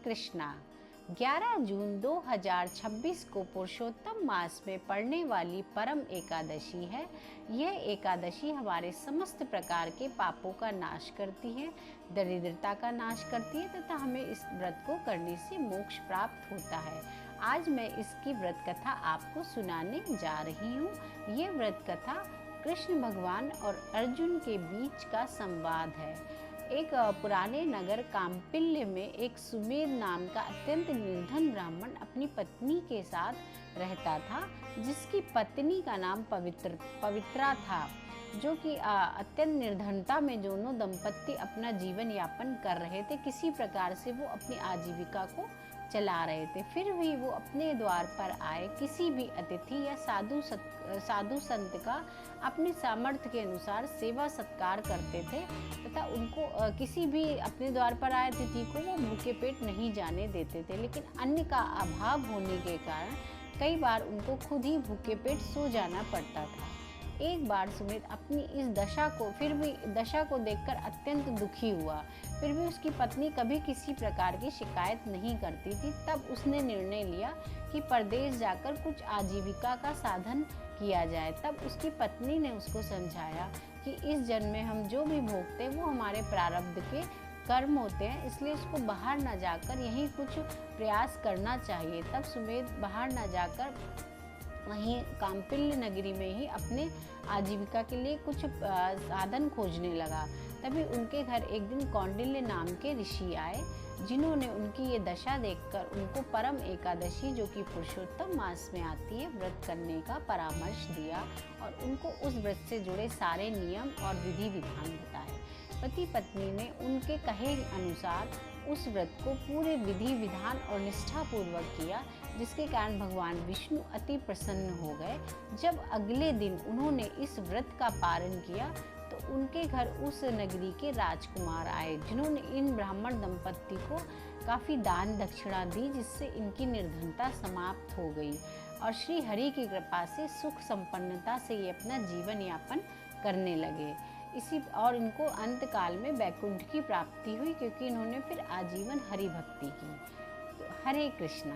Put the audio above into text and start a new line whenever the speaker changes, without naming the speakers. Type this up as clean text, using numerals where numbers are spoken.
कृष्णा। 11 जून 2026 को पुरुषोत्तम मास में पड़ने वाली परम एकादशी है। यह एकादशी हमारे समस्त प्रकार के पापों का नाश करती है, दरिद्रता का नाश करती है तथा हमें इस व्रत को करने से मोक्ष प्राप्त होता है। आज मैं इसकी व्रत कथा आपको सुनाने जा रही हूँ। ये व्रत कथा कृष्ण भगवान और अर्जुन के बीच का संवाद है। एक पुराने नगर काम्पिल्य में एक सुमेध नाम का अत्यंत निर्धन ब्राह्मण अपनी पत्नी के साथ रहता था, जिसकी पत्नी का नाम पवित्रा था, जो कि अत्यंत निर्धनता में दोनों दंपत्ति अपना जीवन यापन कर रहे थे। किसी प्रकार से वो अपनी आजीविका को चला रहे थे। फिर भी वो अपने द्वार पर आए किसी भी अतिथि या साधु संत का अपने सामर्थ्य के अनुसार सेवा सत्कार करते थे तथा उनको किसी भी अपने द्वार पर आए अतिथि को वो भूखे पेट नहीं जाने देते थे। लेकिन अन्न का अभाव होने के कारण कई बार उनको खुद ही भूखे पेट सो जाना पड़ता था। एक बार सुमित अपनी इस दशा को देखकर अत्यंत दुखी हुआ। फिर भी उसकी पत्नी कभी किसी प्रकार की शिकायत नहीं करती थी। तब उसने निर्णय लिया कि परदेश जाकर कुछ आजीविका का साधन किया जाए। तब उसकी पत्नी ने उसको समझाया कि इस जन्म में हम जो भी भोगते हैं वो हमारे प्रारब्ध के कर्म होते हैं, इसलिए उसको बाहर ना जाकर यहीं कुछ प्रयास करना चाहिए। तब सुमेध बाहर ना जाकर वहीं काम्पिल्य नगरी में ही अपने आजीविका के लिए कुछ साधन खोजने लगा। तभी उनके घर एक दिन कौंडिल्य नाम के ऋषि आए, जिन्होंने उनकी ये दशा देखकर उनको परम एकादशी, जो कि पुरुषोत्तम मास में आती है, व्रत करने का परामर्श दिया और उनको उस व्रत से जुड़े सारे नियम और विधि विधान बताए। पति पत्नी ने उनके कहे अनुसार उस व्रत को पूरे विधि विधान और निष्ठा पूर्वक किया, जिसके कारण भगवान विष्णु अति प्रसन्न हो गए। जब अगले दिन उन्होंने इस व्रत का पालन किया तो उनके घर उस नगरी के राजकुमार आए, जिन्होंने इन ब्राह्मण दंपत्ति को काफ़ी दान दक्षिणा दी, जिससे इनकी निर्धनता समाप्त हो गई और श्री हरि की कृपा से सुख संपन्नता से ये अपना जीवन यापन करने लगे। और इनको अंत काल में वैकुंठ की प्राप्ति हुई, क्योंकि इन्होंने फिर आजीवन हरि भक्ति की। तो हरे कृष्णा।